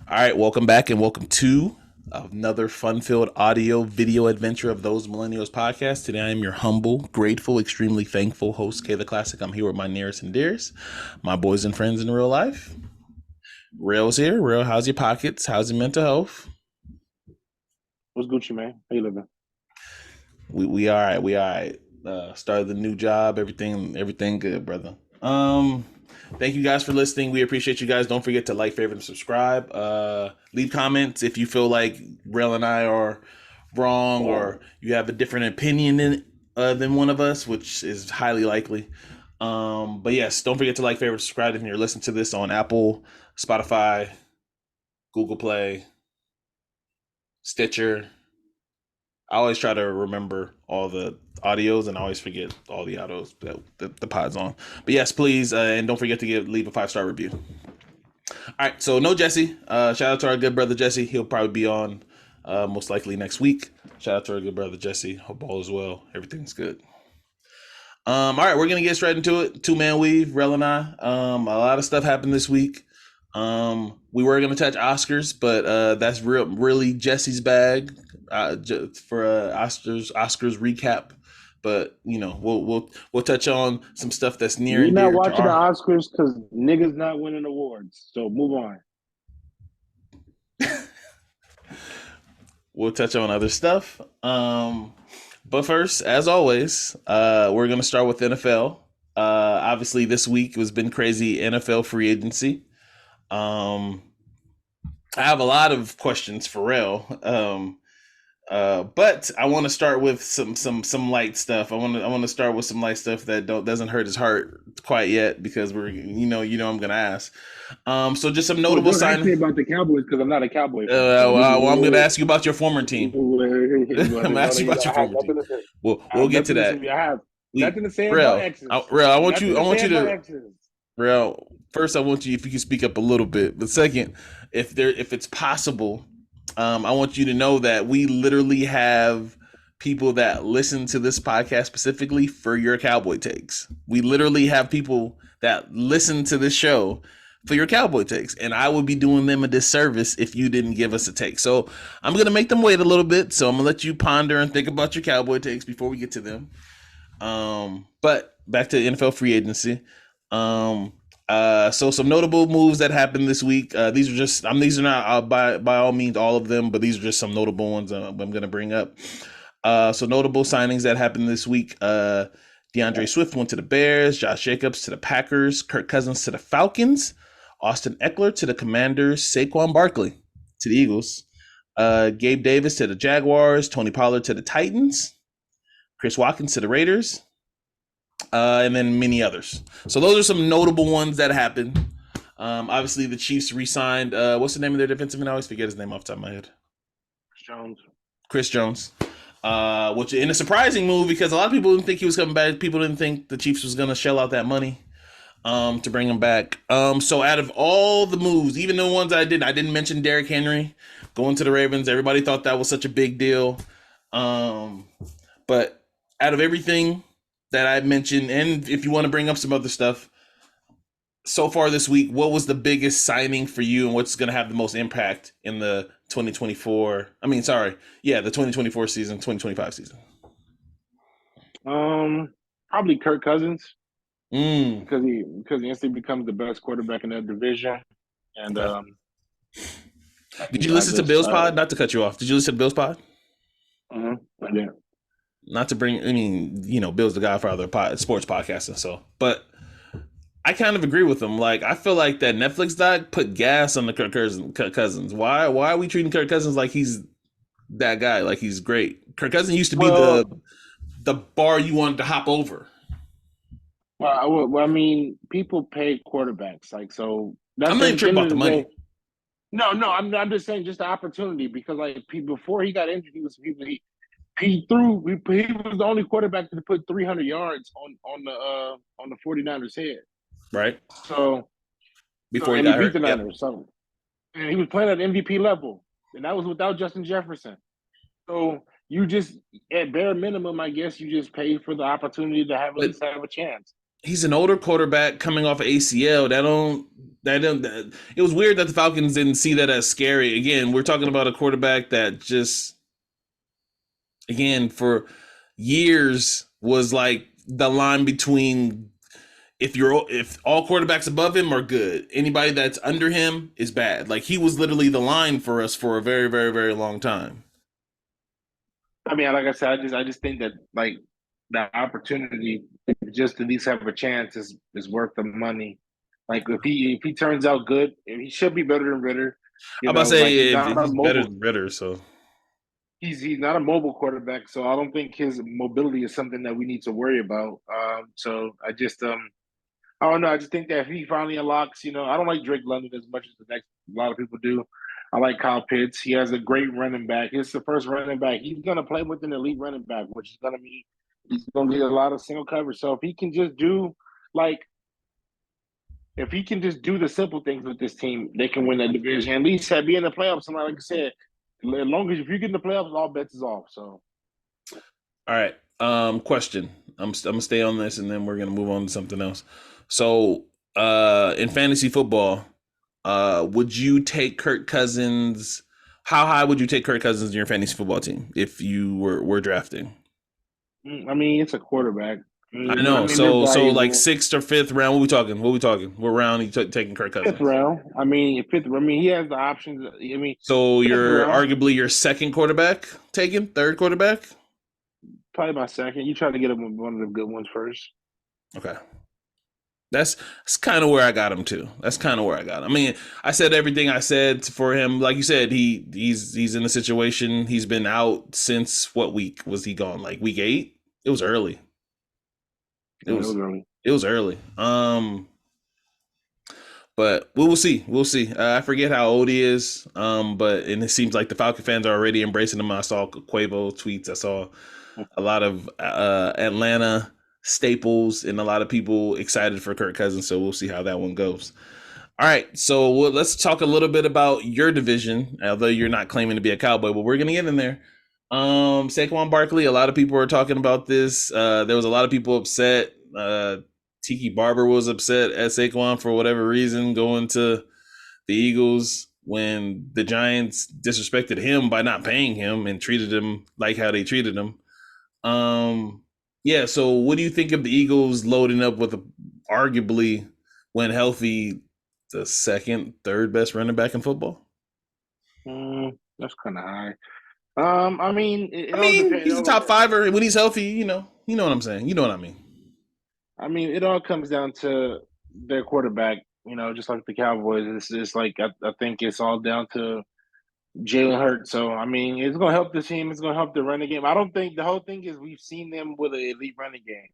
All right, welcome back and welcome to another fun-filled audio video adventure of Those Millennials podcast. Today I am your humble, grateful, extremely thankful host, K the Classic. I'm here with my nearest and dearest, my boys and friends in real life. Rell's here. Rell, how's your pockets? How's your mental health? What's Gucci, man? How you living? We all right. We all right. Started the new job. Everything good, brother. Thank you guys for listening. We appreciate you guys. Don't forget to like, favorite, and subscribe. Leave comments if you feel like Rell and I are wrong or you have a different opinion than one of us, which is highly likely. But yes, don't forget to like, favorite, subscribe if you're listening to this on Apple, Spotify, Google Play, Stitcher. I always try to remember all the audios and I always forget all the audios that the pod's on. But yes, please, and don't forget to leave a 5-star review. All right, so no Jessie. Shout out to our good brother Jessie. He'll probably be on most likely next week. Shout out to our good brother Jessie. Hope all is well. Everything's good. All right, we're gonna get straight into it. 2-man weave, Rell and I. A lot of stuff happened this week. We were gonna touch Oscars, but that's really Jessie's bag for Oscars recap. But you know, we'll touch on some stuff that's near We're and not dear to watching the our. Oscars because niggas not winning awards. So move on. We'll touch on other stuff. But first, as always, we're gonna start with NFL. Obviously, this week has been crazy NFL free agency. I have a lot of questions for Rell. But I want to start with some light stuff. I want to start with some light stuff that doesn't hurt his heart quite yet because we're I'm gonna ask. So just some Oh, notable don't ask me sign. about the Cowboys because I'm not a Cowboy fan. So this is Well, I'm gonna ask you about your former team. I'm gonna no, ask you about your I have former team. nothing to say. I We'll have get to nothing to that. say. I have We nothing to say about Real, exes. Real. Nothing I to want say you about to exes. Real. First, I want you if you can speak up a little bit. But second, if it's possible, I want you to know that we literally have people that listen to this podcast specifically for your cowboy takes. We literally have people that listen to this show for your cowboy takes, and I would be doing them a disservice if you didn't give us a take. So I'm gonna make them wait a little bit. So I'm gonna let you ponder and think about your cowboy takes before we get to them. But back to NFL free agency. Um, so some notable moves that happened this week. These are not by all means all of them, but these are just some notable ones I'm going to bring up. So notable signings that happened this week. DeAndre Swift went to the Bears. Josh Jacobs to the Packers. Kirk Cousins to the Falcons. Austin Eckler to the Commanders. Saquon Barkley to the Eagles. Gabe Davis to the Jaguars. Tony Pollard to the Titans. Chris Watkins to the Raiders, and then many others. So those are some notable ones that happened. Obviously, the Chiefs re-signed. What's the name of their defensive end? I always forget his name off the top of my head. Jones. Chris Jones. Which in a surprising move because a lot of people didn't think he was coming back. People didn't think the Chiefs was going to shell out that money to bring him back. So out of all the moves, even the ones I didn't mention Derrick Henry going to the Ravens. Everybody thought that was such a big deal. But out of everything that I mentioned, and if you want to bring up some other stuff, so far this week, what was the biggest signing for you and what's going to have the most impact in the 2024? The 2024 season, 2025 season? Probably Kirk Cousins Mm, because he instantly becomes the best quarterback in that division. And okay. Did you I listen to just Bill's Pod? Not to cut you off. Did you listen to Bill's Pod? I did. Not to bring, Bill's the godfather of sports podcasting. So, but I kind of agree with him. Like, I feel like that Netflix doc put gas on the Kirk Cousins. Why are we treating Kirk Cousins like he's that guy? Like he's great. Kirk Cousins used to be Well, the bar you wanted to hop over. I mean, people pay quarterbacks, like so. I'm That's not even at the tripping end about of the the day. money. No, I'm just saying just the opportunity because like before he got injured, he threw he was the only quarterback to put 300 yards on the 49ers head. Right? So Before he and he got beat hurt. the Yep. Niners. So and he was playing at MVP level, and that was without Justin Jefferson. So you just at bare minimum, I guess you just pay for the opportunity to have at But least have a chance. he's an older quarterback coming off of ACL. It was weird that the Falcons didn't see that as scary. Again, we're talking about a quarterback that just, again, for years was like the line between if all quarterbacks above him are good, anybody that's under him is bad. Like he was literally the line for us for a very, very, very long time. I mean, like I said, I just think that like the opportunity just at least have a chance is worth the money. Like if he turns out good, he should be better than Ritter. You I'm about to know, like he's say if not a he's better mobile. than Ritter, so He's not a mobile quarterback, so I don't think his mobility is something that we need to worry about. So I don't know. I just think that if he finally unlocks, I don't like Drake London as much as the next a lot of people do. I like Kyle Pitts. He has a great running back. It's the first running back. He's gonna play with an elite running back, which is gonna mean he's gonna get a lot of single coverage. So if he can just do like if he can just do the simple things with this team, they can win that division. At least be in the playoffs. And like I said, as long as if you get in the playoffs, all bets is off. So all right. Question. I'm gonna stay on this, and then we're gonna move on to something else. So, in fantasy football, would you take Kirk Cousins? How high would you take Kirk Cousins in your fantasy football team if you were drafting? I mean, it's a quarterback. I I know. mean, they're So like valuable. sixth or fifth round. What we talking? What we talking? What round are you taking Kirk Fifth Cousins? round. I mean, fifth. I mean, he has the options. I mean, So fifth you're round, arguably your second quarterback taken, third quarterback. probably my second. You try to get him with one of the good ones first. Okay. That's kind of where I got him to. That's kind of where I got him. I mean, I said everything I said for him. Like you said, he's in a situation. He's been out since what week was he gone? Like week 8. It was early. It Yeah, it was was early. it was early. But we will see. We'll see. I forget how old he is. But and it seems like the Falcon fans are already embracing him. I saw Quavo tweets. I saw a lot of Atlanta staples and a lot of people excited for Kirk Cousins. So we'll see how that one goes. All right, so let's talk a little bit about your division. Although you're not claiming to be a Cowboy, but we're gonna get in there. Saquon Barkley. A lot of people are talking about this. There was a lot of people upset. Tiki Barber was upset at Saquon for whatever reason going to the Eagles when the Giants disrespected him by not paying him and treated him like how they treated him. Yeah. So, what do you think of the Eagles loading up with arguably, when healthy, the second, third best running back in football? That's kind of high. I mean, it I all mean, depends. he's a top fiver when he's healthy. You know what I'm saying. You know what I mean. I mean, it all comes down to their quarterback. Just like the Cowboys, it's like I think it's all down to Jalen Hurts. So I mean, it's gonna help the team. It's gonna help the running game. I don't think the whole thing is we've seen them with an elite running game.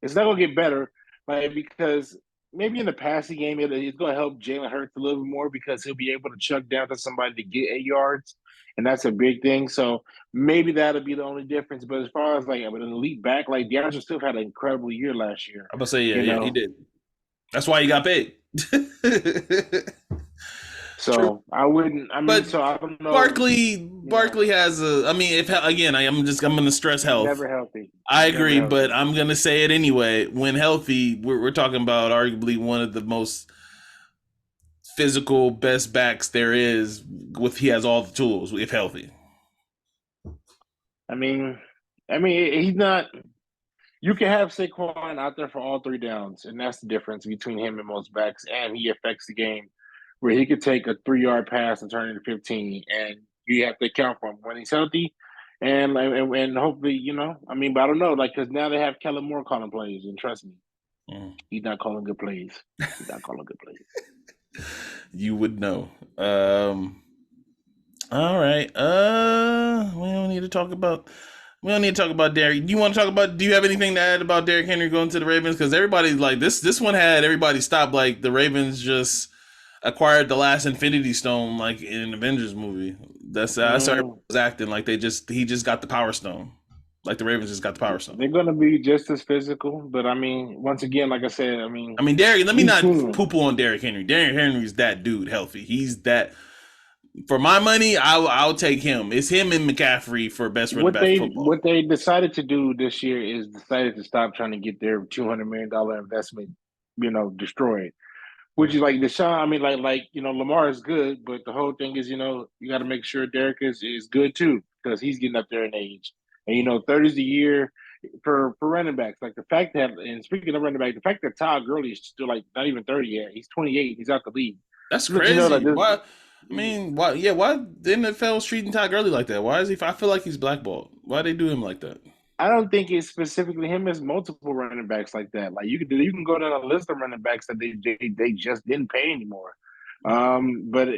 It's not gonna get better, like because maybe in the passing game it's gonna help Jalen Hurts a little bit more because he'll be able to chuck down to somebody to get 8 yards, and that's a big thing. So maybe that'll be the only difference. But as far as like with an elite back, like DeAndre Swift had an incredible year last year. I'm gonna say, yeah, You yeah, he know, did. That's why he got paid. True. so I wouldn't. I mean, But so I don't know. Barkley has a. I mean, if again, I'm going to stress He's health. never healthy. I He's never agree, but healthy. I'm going to say it anyway. When healthy, we're talking about arguably one of the most physical best backs there is. With he has all the tools if healthy. I mean, he's not. You can have Saquon out there for all 3 downs, and that's the difference between him and most backs. And he affects the game where he could take a 3 yard pass and turn it into 15, and you have to account for him when he's healthy. And hopefully, I mean, but I don't know, like, because now they have Kellen Moore calling plays, and trust me, Mm. he's not calling good plays. He's not calling good plays. You would know. All right. We don't need to talk about. We don't need to talk about Derrick. Do you want to talk about? Do you have anything to add about Derrick Henry going to the Ravens? Because everybody's like this. This one had everybody stop. Like the Ravens just acquired the last Infinity Stone, like in an Avengers movie. That's how everybody Mm, was acting. Like he just got the Power Stone. Like the Ravens just got the Power Stone. they're going to be just as physical, but I mean, once again, like I said, I mean, I mean, Derrick. Let me we've not seen him. poo poo on Derrick Henry. Derrick Henry's that dude healthy. He's that. For my money, I'll take him. It's him and McCaffrey for best running back in football. What they decided to do this year is decided to stop trying to get their $200 million investment, destroyed. Which is like Deshaun. I mean, Lamar is good, but the whole thing is, you got to make sure Derek is good too because he's getting up there in age, and 30 is the year for running backs. Like the fact that, and speaking of running back, the fact that Todd Gurley is still like not even 30 yet. He's 28. He's out the league. That's Let you know that crazy. Why? I mean, why? Yeah, why the NFL is treating Todd Gurley like that? Why is he? I feel like he's blackballed. Why they do him like that? I don't think it's specifically him. It's multiple running backs like that. Like you can go down a list of running backs that they just didn't pay anymore. But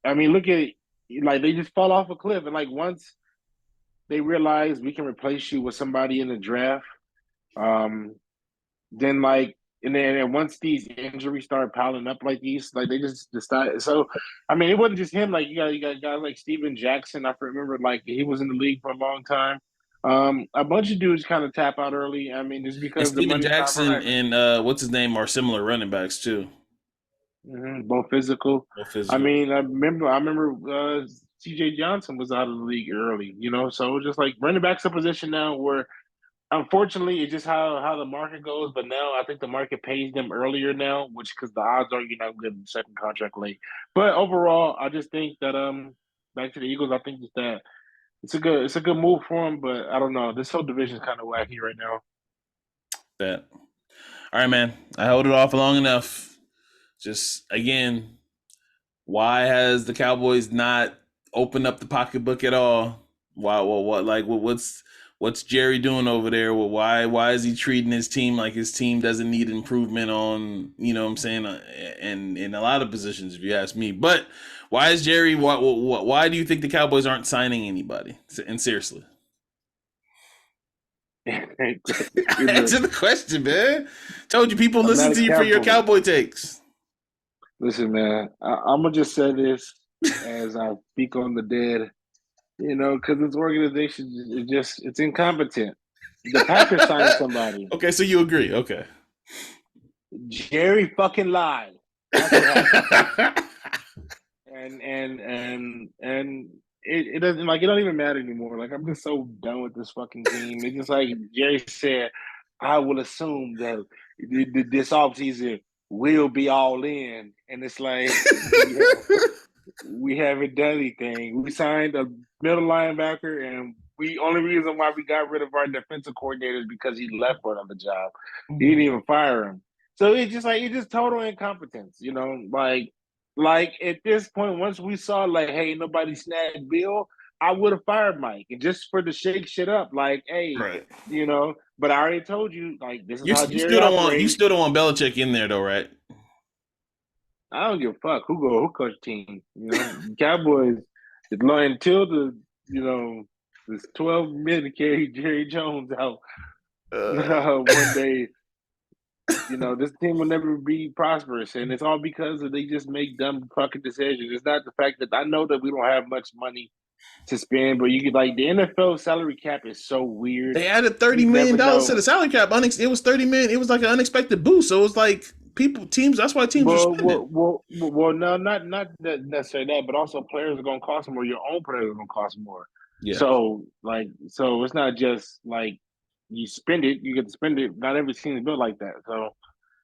I mean, look at like they just fall off a cliff, and like once they realize we can replace you with somebody in the draft, then and once these injuries start piling up like these, like they just decide. So, I mean, it wasn't just him. Like you got guys like Steven Jackson. I remember like he was in the league for a long time. A bunch of dudes kind of tap out early. I mean, just And because the Steven money's not Jackson right. and what's his name are similar running backs too. Both physical. Both I physical. mean, I remember CJ Johnson was out of the league early. So it's just like running back's a position now where unfortunately, it's just how the market goes. But now I think the market pays them earlier now, which because the odds are you're not getting the second contract late. But overall, I just think that back to the Eagles, I think that it's a good move for them. But I don't know. This whole division is kind of wacky right now. That. All right, man. I held it off long enough. Just again, why has the Cowboys not opened up the pocketbook at all? What's Jerry doing over there? Well, why is he treating his team like his team doesn't need improvement on, what I'm saying, and in a lot of positions, if you ask me. But why is Jerry? Why do you think the Cowboys aren't signing anybody? And seriously, Look, answer the question, man. Told you people I'm listen not a to you for your cowboy. Cowboy takes. Listen, man, I'm gonna just say this as I speak on the dead. Because this organization it's incompetent. The Packers signed somebody. Okay, so you agree? Okay. Jerry fucking lied. That's what happened. And it doesn't it don't even matter anymore. Like I'm just so done with this fucking team. It's just like Jerry said, I will assume that this offseason will be all in. And it's like we haven't done anything. We signed a middle linebacker and we only reason why we got rid of our defensive coordinator is because he left for another job. He didn't even fire him. So it's just total incompetence, like at this point, once we saw like, hey, nobody snagged Bill, I would have fired Mike, and just for to shake shit up, like, hey, Right. But I already told you, like, this is You how you Jerry still don't want you operates. still don't want Belichick in there though, right? I don't give a fuck who coach team. Cowboys until this 12 men to carry Jerry Jones out one day. This team will never be prosperous, and it's all because they just make dumb fucking decisions. It's not the fact that I know that we don't have much money to spend, but you could like the NFL salary cap is so weird. They added $30 You million never to the know. salary cap. It was 30 million. It was like an unexpected boost. So it was like teams. That's why teams were spending. No, not necessarily that, but also players are gonna cost more. Your own players are gonna cost more. Yeah. So it's not just like you spend it, you get to spend it. Not every team is built like that. So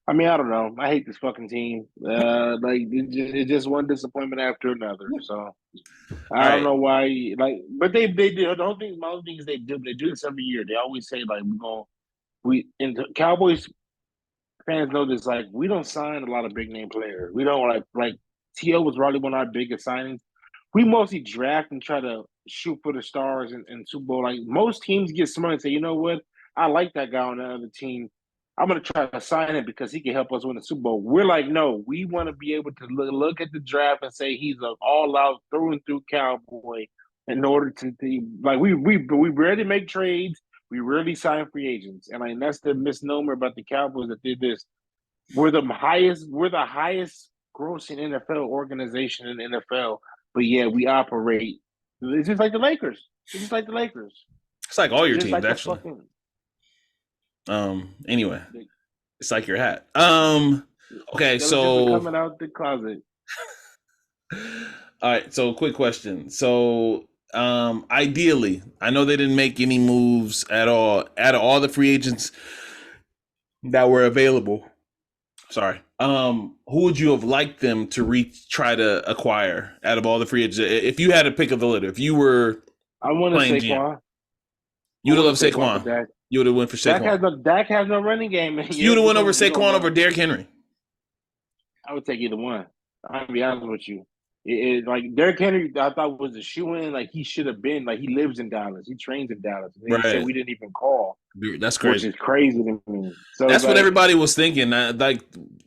I mean, I don't know. I hate this fucking team. It's just one disappointment after another. So All I don't right. know why. Like, but they do. The whole thing, my only thing is they do this every year. They always say like we and the Cowboys fans know this. Like, we don't sign a lot of big name players. We don't like T.O. was probably one of our biggest signings. We mostly draft and try to shoot for the stars and Super Bowl. Like most teams get smart and say, you know what, I like that guy on the other team. I'm gonna try to sign him because he can help us win the Super Bowl. We're like, no, we want to be able to look at the draft and say he's an all-out through and through Cowboy. In order to like, we rarely make trades. We rarely sign free agents, and like that's the misnomer about the Cowboys that did this. We're the highest grossing NFL organization in the NFL, but yeah, we operate. It's just like the Lakers. It's just like the Lakers. It's like all It's your just teams like the actually. fucking. Anyway, it's like your hat. Okay, Skeletons are so coming out the closet. All right, so quick question. So ideally, I know they didn't make any moves at all out of all the free agents that were available. Sorry. Who would you have liked them to try to acquire out of all the free agents? If you had to pick of the litter, if you were I want to playing GM, Saquon. I you would have want loved to Saquon for Saquon. Dak. You would have went for Saquon. Dak has no running game, and So you yeah, would have went over we don't Saquon over know. Derrick Henry. I would take either one. I'm gonna be honest with you. Like Derrick Henry, I thought was a shoe in. Like he should have been. Like he lives in Dallas. He trains in Dallas. And he said Right. we didn't even call, That's which crazy. is crazy to me. So it's That's what like everybody was thinking. Like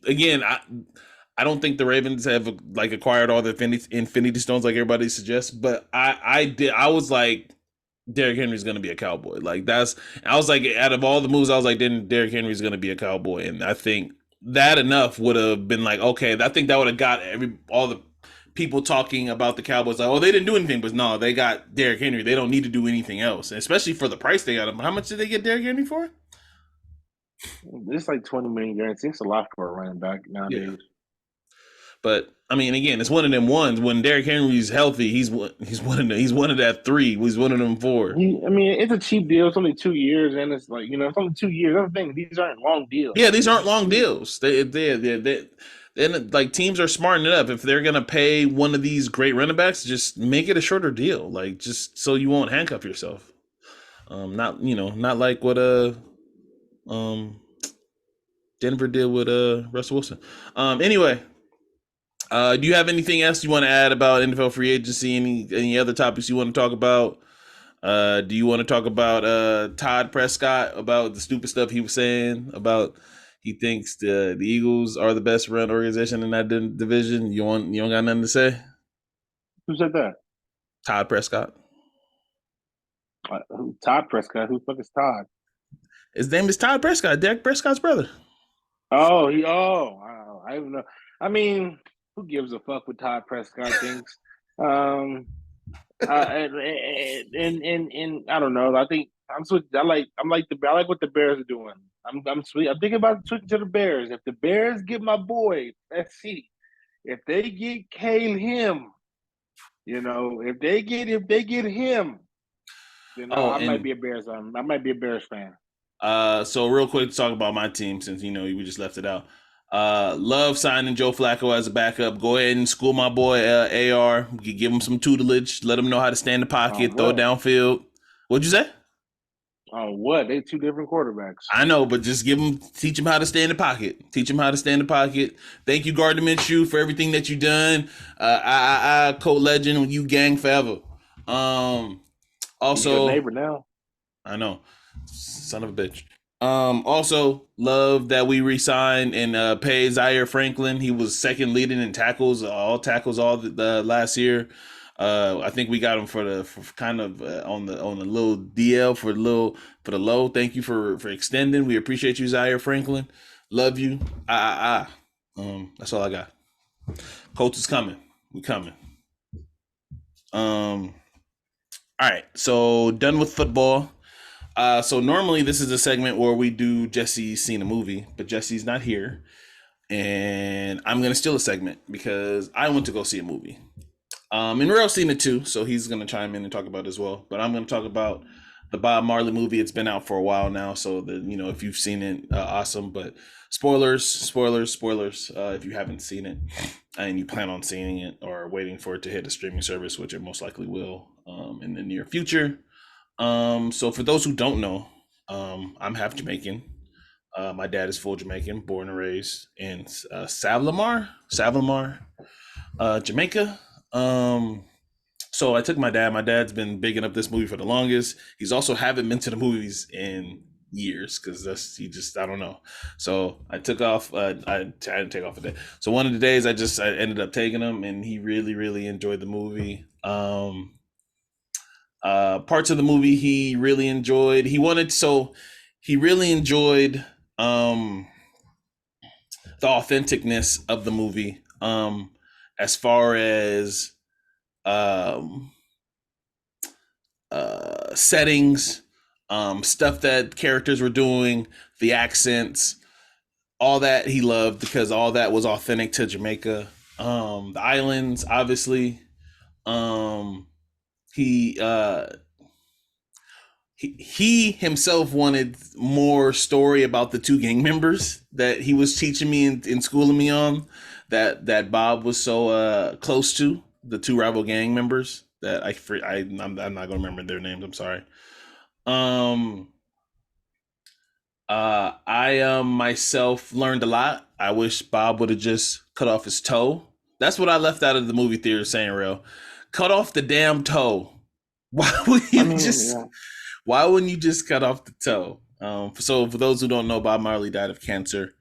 again, I don't think the Ravens have like acquired all the Infinity Stones like everybody suggests, but I did. I was like, Derrick Henry's going to be a Cowboy. Like I was like, out of all the moves, I was like, then Derrick Henry's going to be a Cowboy, and I think that enough would have been like, okay, I think that would have got all the people talking about the Cowboys like, oh, they didn't do anything, but no, they got Derrick Henry. They don't need to do anything else, especially for the price they got him. How much did they get Derrick Henry for? it's like 20 million guaranteed. It's a lot for a running back Yeah. nowadays. But I mean, again, it's one of them ones. When Derrick Henry's healthy, he's one of that three. He's one of them four. I mean, it's a cheap deal. It's only 2 years, and it's like it's only 2 years. That's the thing. These aren't long deals. Yeah, these They're aren't just long deals. They then like teams are smartening it up. If they're gonna pay one of these great running backs, just make it a shorter deal, like just so you won't handcuff yourself. Not like what um Denver did with Russell Wilson. Anyway, do you have anything else you want to add about NFL free agency? Any other topics you want to talk about? Do you want to talk about Todd Prescott, about the stupid stuff he was saying about he thinks the Eagles are the best run organization in that division? You don't got nothing to say? who said that? Todd Prescott. Todd Prescott. Who the fuck is Todd? His name is Todd Prescott, Dak Prescott's brother. Oh, I don't know. I mean, who gives a fuck what Todd Prescott thinks? Um, and I don't know. I think I'm switch. I like what the Bears are doing. I'm sweet. I'm thinking about switching to the Bears. If the Bears get my boy, let's see. If they get Kale him, if they get him, then Oh, I might and be a Bears. I might be a Bears fan. so real quick to talk about my team since we just left it out. Love signing Joe Flacco as a backup. Go ahead and school my boy AR. Give him some tutelage. Let him know how to stand in the pocket, throw it What? downfield. What'd you say? What? They two different quarterbacks. I know, but just teach him how to stay in the pocket. Teach him how to stay in the pocket. Thank you, Gardner Minshew, for everything that you done. Co-legend, you gang forever. He's your Also, neighbor now. I know, son of a bitch. Also love that we re-signed and pay Zaire Franklin. He was second leading in tackles all the last year. I think we got him for kind of on the little DL for the low. Thank you for extending. We appreciate you, Zaire Franklin. Love you. That's all I got. Colts is coming. We coming. All right. So done with football. So normally this is a segment where we do Jesse's seen a movie, but Jesse's not here, and I'm gonna steal a segment because I went to go see a movie. And Rell's seen it too, so he's gonna chime in and talk about it as well. But I'm gonna talk about the Bob Marley movie. It's been out for a while now, so if you've seen it, awesome. But spoilers. If you haven't seen it and you plan on seeing it or waiting for it to hit a streaming service, which it most likely will in the near future. So for those who don't know, I'm half Jamaican. My dad is full Jamaican, born and raised in Savlamar, Jamaica. So I took my dad. My dad's been bigging up this movie for the longest. He's also haven't been to the movies in years because I don't know. So I took off. I didn't take off a day. So one of the days I ended up taking him, and he really really enjoyed the movie. Parts of the movie he really enjoyed. He really enjoyed the authenticness of the movie. As far as settings, stuff that characters were doing, the accents, all that he loved because all that was authentic to Jamaica. The islands, obviously. Um, he he himself wanted more story about the two gang members that he was teaching me and schooling me on, that Bob was so close to, the two rival gang members that I'm not gonna remember their names. I'm sorry. Um, I myself learned a lot. I wish Bob would have just cut off his toe. That's what I left out of the movie theater saying, real. Cut off the damn toe. Why would I you mean, just yeah. why wouldn't you just cut off the toe? So for those who don't know, Bob Marley died of cancer.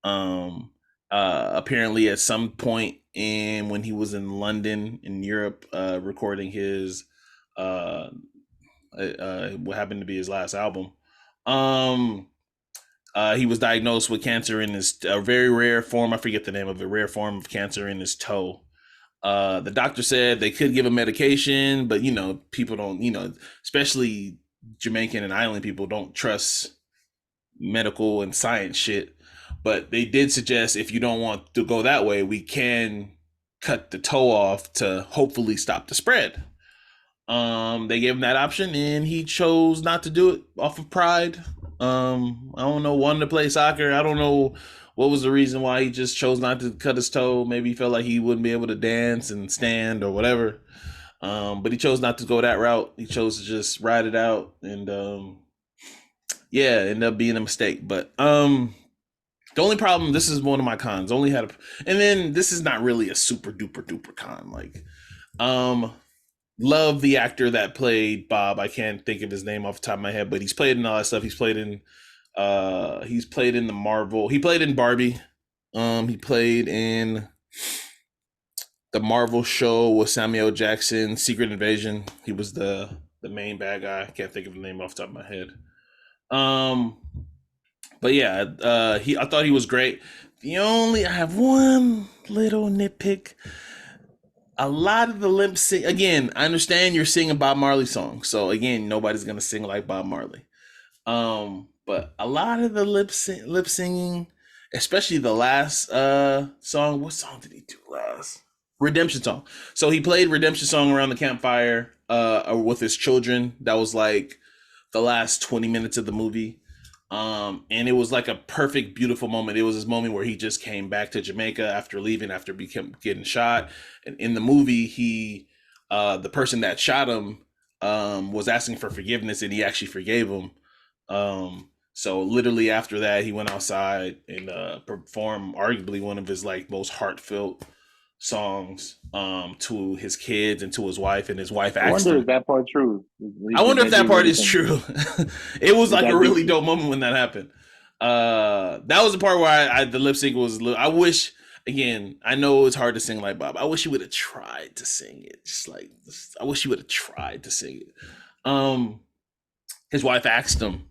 Um, Apparently at some point in when he was in London in Europe, recording his what happened to be his last album. Um, he was diagnosed with cancer in his a very rare form. I forget the name of it. Rare form of cancer in his toe. The doctor said they could give him medication, but people don't, especially Jamaican and island people don't trust medical and science shit. But they did suggest if you don't want to go that way, we can cut the toe off to hopefully stop the spread. They gave him that option, and he chose not to do it off of pride. I don't know, wanted to play soccer. I don't know what was the reason why he just chose not to cut his toe. Maybe he felt like he wouldn't be able to dance and stand or whatever. But he chose not to go that route. He chose to just ride it out, and yeah, ended up being a mistake. But the only problem, this is one of my cons. Only had a, and then this is not really a super duper duper con. Like, um, love the actor that played Bob. I can't think of his name off the top of my head, but he's played in all that stuff. He's played in the Marvel. He played in Barbie. He played in the Marvel show with Samuel Jackson, Secret Invasion. He was the main bad guy. I can't think of the name off the top of my head. Um, but yeah, I thought he was great. I have one little nitpick. A lot of the lip sync, again, I understand you're singing Bob Marley songs, so again, nobody's gonna sing like Bob Marley. But a lot of the lip singing, especially the last song. What song did he do last? Redemption song. So he played Redemption song around the campfire with his children. That was like the last 20 minutes of the movie. And it was like a perfect, beautiful moment. It was this moment where he just came back to Jamaica after leaving, after getting shot. And in the movie, the person that shot him, was asking for forgiveness, and he actually forgave him. So literally after that, he went outside and performed arguably one of his like most heartfelt songs to his kids and to his wife, and his wife I asked wonder him. if that part true. I wonder if That that did part really is come. true. It was Did like a that really do? dope moment when that happened. That was the part where the lip sync was. I wish, again, I know it's hard to sing like Bob. I wish he would have tried to sing it. I wish he would have tried to sing it. His wife asked him,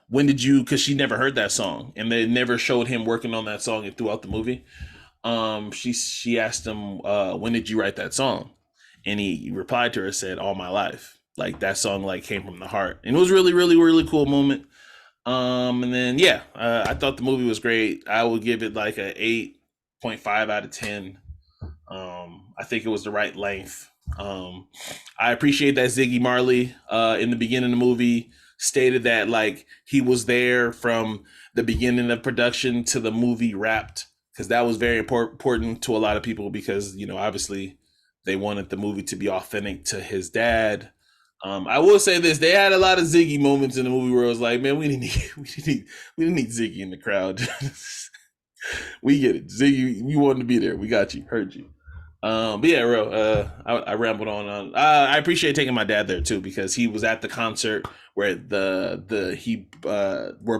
when did you? Because she never heard that song, and they never showed him working on that song throughout the movie. She asked him, when did you write that song? And he replied to her, said, all my life. Like that song like came from the heart, and it was really really really cool moment. And then yeah, I thought the movie was great. I would give it like a 8.5 out of 10. I think it was the right length. I appreciate that Ziggy Marley in the beginning of the movie stated that like he was there from the beginning of production to the movie wrapped, because that was very important to a lot of people, because obviously they wanted the movie to be authentic to his dad. I will say this: they had a lot of Ziggy moments in the movie where it was like, man, we didn't need Ziggy in the crowd. We get it, Ziggy. You wanted to be there. We got you. Heard you. But yeah, real. I rambled on. I appreciate taking my dad there too, because he was at the concert where where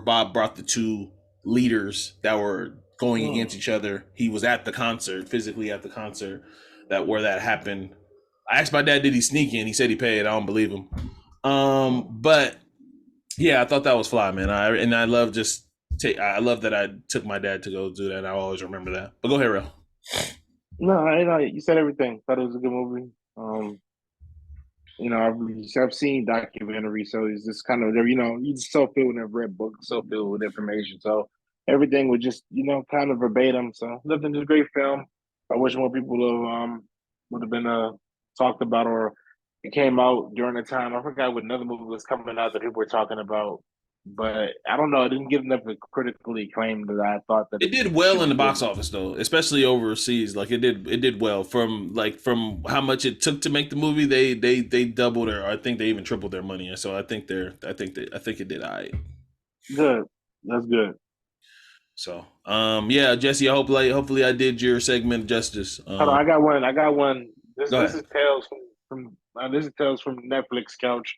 Bob brought the two leaders that were going against each other. He was at the concert, physically at the concert where that happened. I asked my dad, did he sneak in? He said he paid. I don't believe him. But yeah, I thought that was fly, man. I love I love that I took my dad to go do that. And I always remember that. But go ahead, Real. No, I know you said everything. Thought it was a good movie. I've seen documentaries, so it's just kind of you just so filled with read books, so filled with information. So everything was just kind of verbatim. So nothing, just a great film. I wish more people would have been talked about, or it came out during the time. I forgot what another movie was coming out that people were talking about, but I don't know. It didn't get enough critically acclaimed that I thought that It it did should well in be the box given. office though, especially overseas. Like it did well from how much it took to make the movie. They doubled or I think they even tripled their money. So I think it did all right. Good, that's good. So yeah, Jesse, hopefully I did your segment justice. Hold on, I got one. I got one. This Go this ahead. is Tales this is Tales from Netflix couch.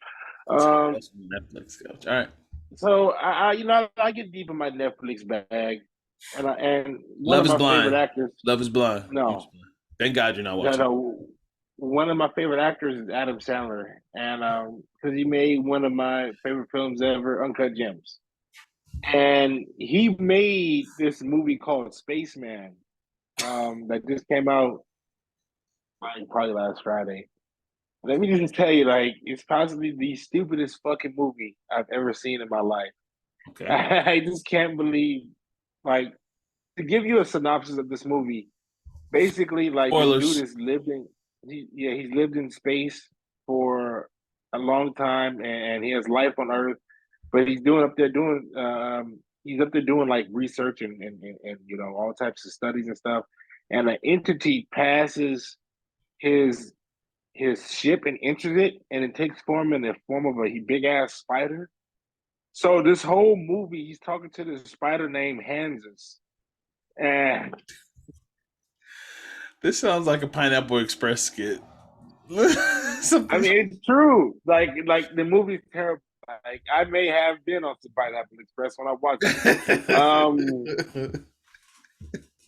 Um, That's from Netflix couch. All right. so I get deep in my Netflix bag, and one Love of is my favorite blind. actors. Love is blind. No, Thank God you're not no, watching. no. One of my favorite actors is Adam Sandler, and because he made one of my favorite films ever, Uncut Gems, and he made this movie called Spaceman, that just came out like probably last Friday. Let me just tell you, like, it's possibly the stupidest fucking movie I've ever seen in my life. Okay. I just can't believe, like, to give you a synopsis of this movie. Basically, like, this dude Spoilers. has he's lived in space for a long time, and he has life on Earth, but he's up there doing like research and all types of studies and stuff, and an entity passes his his ship and enters it, and it takes form in the form of a big ass spider. So this whole movie, he's talking to this spider named Hanses, and This sounds like a Pineapple Express skit. I Something. mean it's true. Like the movie's terrible. Like I may have been on the Pineapple Express when I watched it. Um,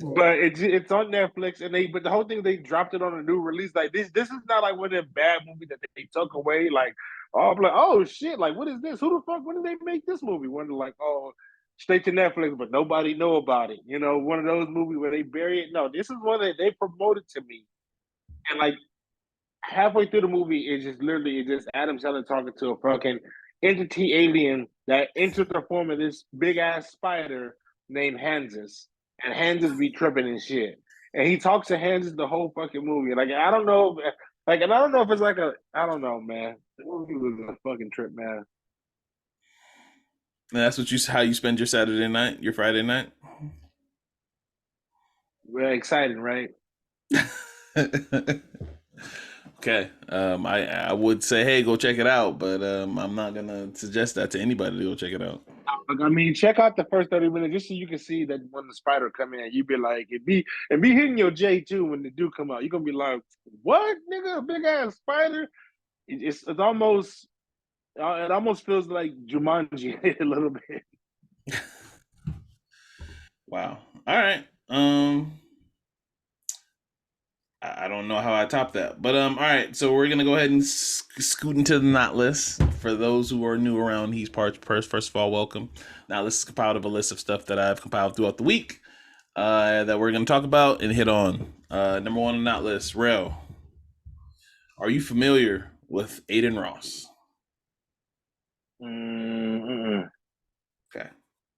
but it's on Netflix, and but the whole thing they dropped it on a new release. Like this is not like one of them bad movies that they took away. Like I'm like, oh shit, like what is this? Who the fuck? When did they make this movie? One like, oh, straight to Netflix, but nobody know about it. One of those movies where they bury it. No, this is one that they promoted to me, and like halfway through the movie, it's just Adam Sandler talking to a fucking entity alien that entered the form of this big ass spider named Hanses, and Hanses be tripping and shit. And he talks to Hanses the whole fucking movie. Like I don't know, and I don't know if it's like I don't know, man. The movie was a fucking trip, man. And that's how you spend your Saturday night, your Friday night. We're excited, right? Okay. I would say, hey, go check it out, but I'm not gonna suggest that to anybody to go check it out. Like, I mean, check out the first 30 minutes just so you can see that when the spider come in, you be like, it be hitting your J too when the dude come out. You're gonna be like, what, nigga, a big ass spider? It's almost it almost feels like Jumanji a little bit. Wow. All right. I don't know how I top that, but all right. So we're gonna go ahead and scoot into the not list. For those who are new around these parts, first of all, welcome. Now this is compiled of a list of stuff that I've compiled throughout the week that we're gonna talk about and hit on. Number one on the not list, Rell. Are you familiar with Adin Ross? Mm-mm. Okay,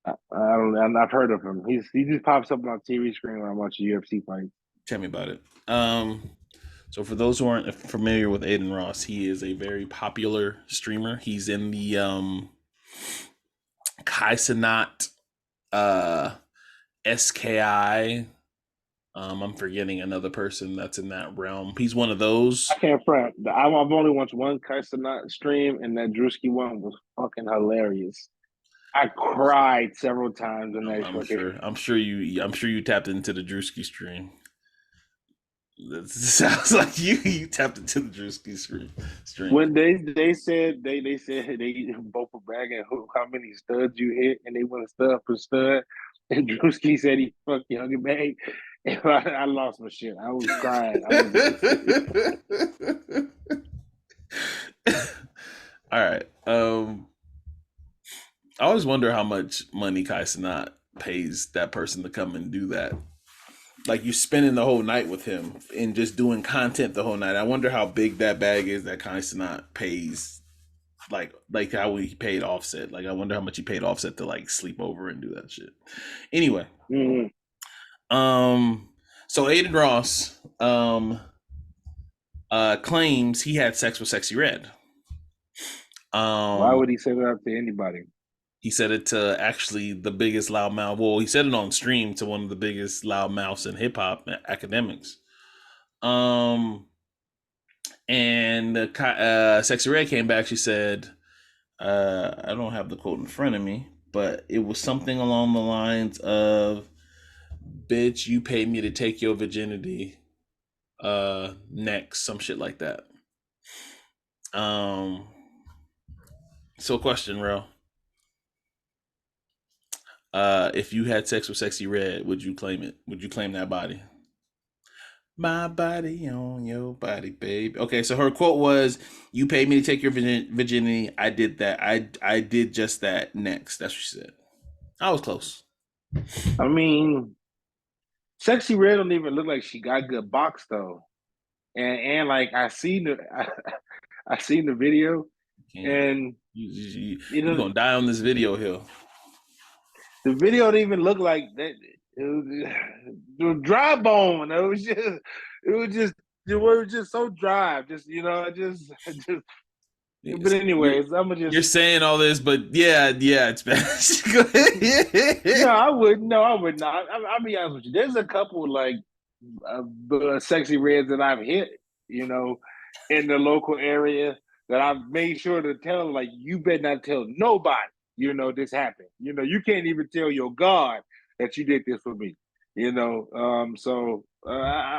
I don't. I've heard of him. He just pops up on my TV screen when I watch a UFC fight. tell me about it. So for those who aren't familiar with Adin Ross, he is a very popular streamer. He's in the Kaisenat SKI. I'm forgetting another person that's in that realm. He's one of those. I can't front. I've only watched one Kaisenat stream, and that Drewski one was fucking hilarious. I cried several times in that I'm fucking. sure. I'm sure you tapped into the Drewski stream. That sounds like you tapped into the Drewski stream. When they said they both were bragging how many studs you hit, and they went stud for stud, and Drewski said he fucked Young Bay. And I lost my shit. I was crying. I was like, All right. I always wonder how much money Kai Cenat pays that person to come and do that. Like you spending the whole night with him and just doing content the whole night. I wonder how big that bag is that Kai Cenat pays. Like how he paid Offset. Like I wonder how much he paid Offset to like sleep over and do that shit. Anyway, mm, um, So Adin Ross claims he had sex with Sexy Red. Why would he say that to anybody? He said it to actually the biggest loudmouth. Well, he said it on stream to one of the biggest loudmouths in hip hop academics. And Sexy Red came back. She said, I don't have the quote in front of me, but it was something along the lines of, "Bitch, you paid me to take your virginity. Next," some shit like that. So question, Rell. If you had sex with Sexy Red, would you claim it? Would you claim that body? My body on your body, baby. Okay, so her quote was, "You paid me to take your virginity. I did that. I did just that. Next." That's what she said. I was close. I mean, Sexy Red don't even look like she got good box though, and like I seen the video, and you're gonna die on this video hill. The video didn't even look like that. It was dry bone. It was just so dry. Just But anyways, I'm gonna just. You're saying all this, but yeah, it's bad. Go ahead. No, I would not. I'll be honest with you. There's a couple like Sexy Reds that I've hit, in the local area that I've made sure to tell, like, you better not tell nobody, this happened. You can't even tell your God that you did this for me. So I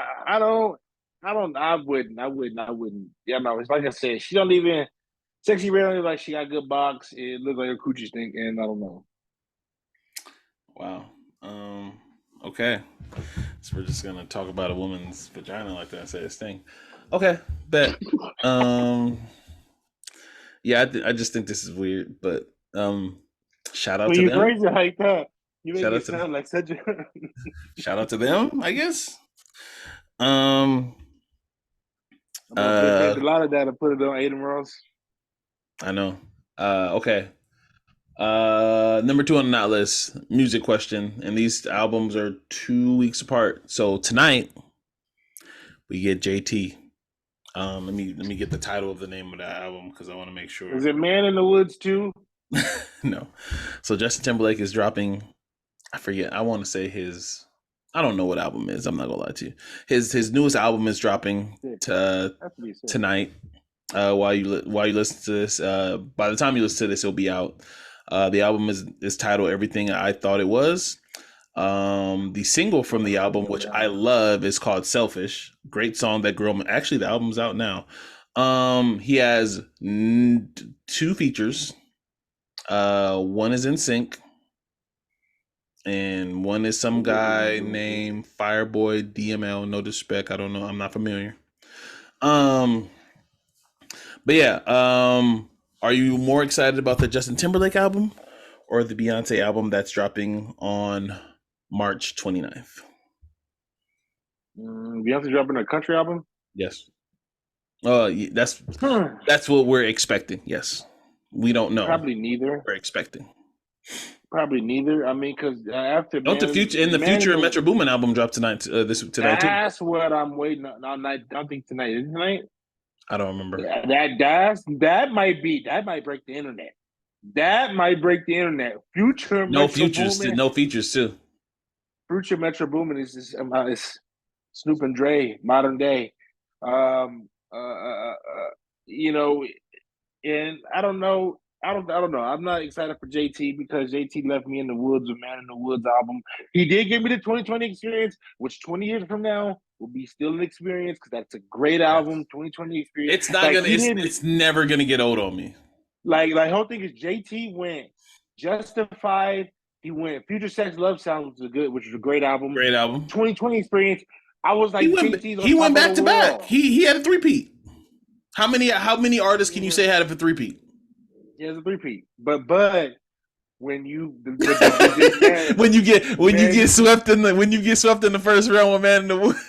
wouldn't. Yeah, no, it's like I said, she don't even. Sexy Red only like she got good box. It looks like her coochie stink, and I don't know. Wow. Okay. So we're just gonna talk about a woman's vagina like that and say it's stink. Okay, bet. Yeah, I just think this is weird, but shout out to them. You phrase it like that, you make it sound like such a. Shout out to them, I guess. They a lot of that and put it on Adin Ross. I know. Okay. Number 2 on the inout list, music question, and these albums are 2 weeks apart. So tonight we get JT. Let me get the title of the name of that album because I want to make sure. Is it Man in the Woods too? No. So Justin Timberlake is dropping. I forget. I want to say his. I don't know what album is. I'm not gonna lie to you. His newest album is dropping tonight. While you listen to this, by the time you listen to this, it'll be out. The album is titled "Everything I Thought It Was." The single from the album, which I love, is called "Selfish." Great song that grew. Actually, the album's out now. He has 2 features. One is NSYNC, and one is some guy named Fireboy DML. No disrespect, I don't know. I'm not familiar. But yeah, are you more excited about the Justin Timberlake album or the Beyonce album that's dropping on March 29th? Beyonce dropping a country album? Yes. That's what we're expecting. Yes. We don't know. Probably neither. We're expecting. Probably neither. I mean, because after the future Metro Boomin album dropped tonight. Tonight too. That's what I'm waiting on. I don't think tonight is tonight. I don't remember. That might break the internet. That might break the internet. Future no features too. Future Metro Boomin is Snoop and Dre, modern day. And I don't know. I don't know. I'm not excited for JT because JT left me in the woods with Man in the Woods album. He did give me the 2020 experience, which 20 years from now will be still an experience because that's a great album. 2020 experience. It's not it's never gonna get old on me. Like the whole thing is JT went Justified. He went Future Sex Love Sound, which was a great album. Great album. 2020 experience. I was like, he went back to back. He had a 3-peat. How many artists can you say had a 3-peat? Yeah, it's a 3-peat. But when you when you get swept in the first round with Man in the Woods.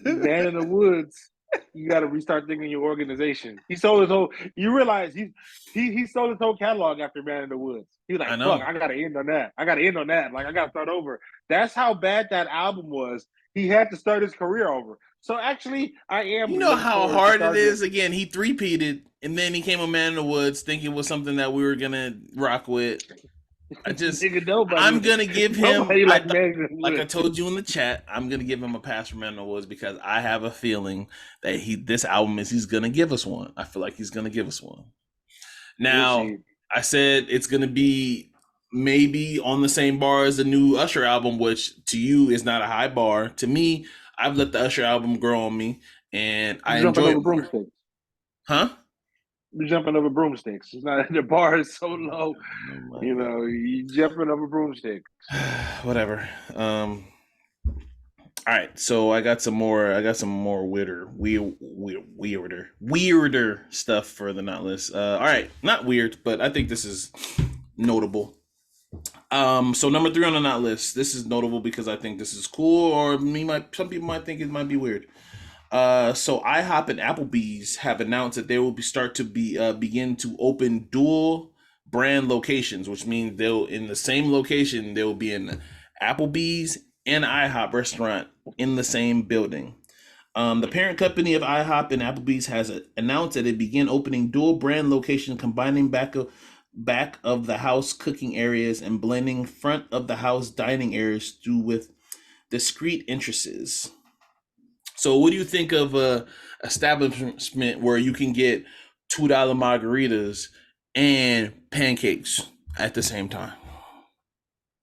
Man in the Woods. You got to restart thinking your organization. He sold his whole. You realize he sold his whole catalog after Man in the Woods. He was I like, "Fuck, know. I got to end on that. I got to end on that. Like I got to start over." That's how bad that album was. He had to start his career over. So actually, I am You know looking how forward to hard it starting. is. Again, he three-peated, and then he came a Man in the Woods, thinking it was something that we were gonna rock with. Nigga, I'm gonna give him. nobody like Man in the Like I Woods. told you in the chat, I'm gonna give him a pass for Man in the Woods because I have a feeling that this album he's gonna give us one. I feel like he's gonna give us one. We'll Now, see. I said it's gonna be maybe on the same bar as the new Usher album, which to you is not a high bar. To me, I've let the Usher album grow on me, and I You're jumping enjoy over it more. broomsticks. Huh? You're jumping over broomsticks. It's not the bar is so low. Oh my You god. know, you jumping over broomsticks. Whatever. All right, so I got some more. Weirder stuff for the not list. All right, not weird, but I think this is notable. So number 3 on the not list. This is notable because I think this is cool, or some people might think it might be weird. So IHOP and Applebee's have announced that they will begin to open dual brand locations, which means they'll in the same location there will be an Applebee's and IHOP restaurant in the same building. The parent company of IHOP and Applebee's has announced that it begin opening dual brand locations, combining back of the house cooking areas and blending front of the house dining areas through with discrete entrances. So, what do you think of a establishment where you can get $2 margaritas and pancakes at the same time?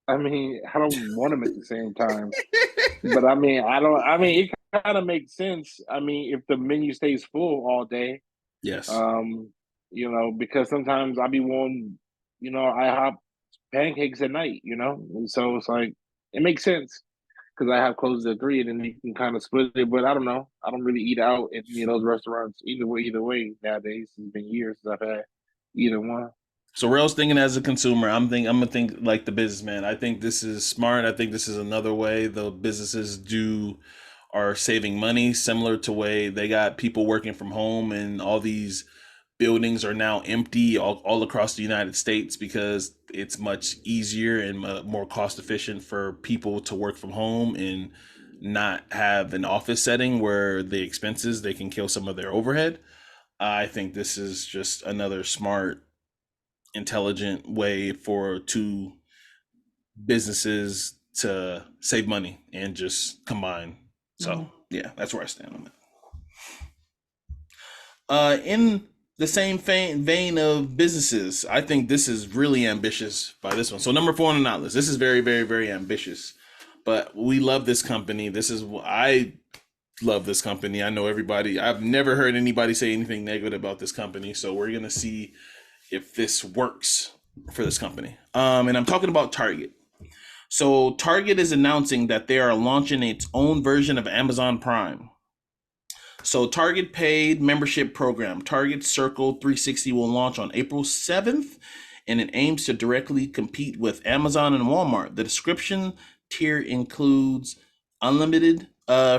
I mean, I don't want them at the same time, but I mean, I don't. I mean, it kind of makes sense. I mean, if the menu stays full all day, Yes. um, you know, because sometimes I be wanting, you know, I hop pancakes at night, you know, and so it's like it makes sense because I have closed at 3, and then you can kind of split it. But I don't know. I don't really eat out at any of those restaurants either way nowadays. It's been years since I've had either one. So Rell's thinking as a consumer. I'm gonna think like the businessman. I think this is smart. I think this is another way the businesses are saving money, similar to way they got people working from home and all these buildings are now empty all across the United States because it's much easier and more cost efficient for people to work from home and not have an office setting where the expenses they can kill some of their overhead. I think this is just another smart, intelligent way for two businesses to save money and just combine. So yeah, that's where I stand on that. In the same vein of businesses, I think this is really ambitious by this one. So number 4 on the not list. This is very, very, very ambitious, but we love this company. I love this company. I know everybody. I've never heard anybody say anything negative about this company. So we're gonna see if this works for this company. And I'm talking about Target. So Target is announcing that they are launching its own version of Amazon Prime. So Target paid membership program, Target Circle 360 will launch on April 7th, and it aims to directly compete with Amazon and Walmart. The description tier includes unlimited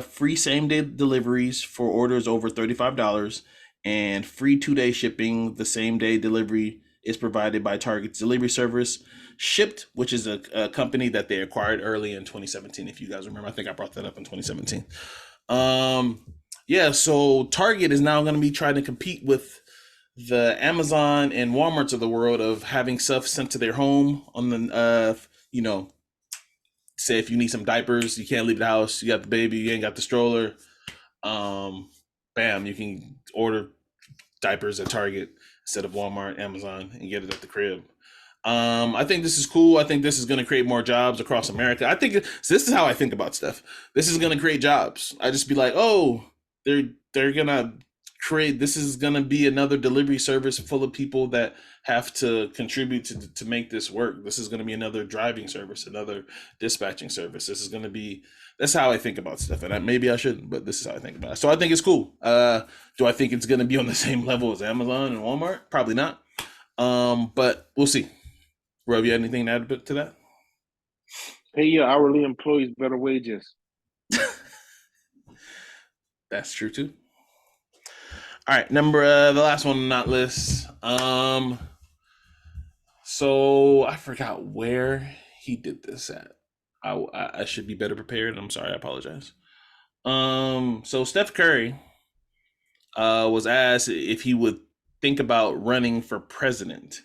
free same-day deliveries for orders over $35 and free 2-day shipping. The same-day delivery is provided by Target's delivery service, Shipped, which is a company that they acquired early in 2017. If you guys remember, I think I brought that up in 2017. Yeah, so Target is now going to be trying to compete with the Amazon and Walmarts of the world of having stuff sent to their home on the, say if you need some diapers, you can't leave the house, you got the baby, you ain't got the stroller, bam, you can order diapers at Target instead of Walmart, Amazon, and get it at the crib. I think this is cool. I think this is going to create more jobs across America. So this is how I think about stuff. This is going to create jobs. I just be like, oh, they're going to create. This is going to be another delivery service full of people that have to contribute to make this work. This is going to be another driving service, another dispatching service. This is going to be. That's how I think about stuff, and maybe I shouldn't, but this is how I think about it. So I think it's cool. Do I think it's going to be on the same level as Amazon and Walmart? Probably not. But we'll see. Rob, you had anything to add to that? Pay your hourly employees better wages. That's true too. All right, the last one on that list. So I forgot where he did this at. I should be better prepared. I'm sorry. I apologize. So Steph Curry was asked if he would think about running for president,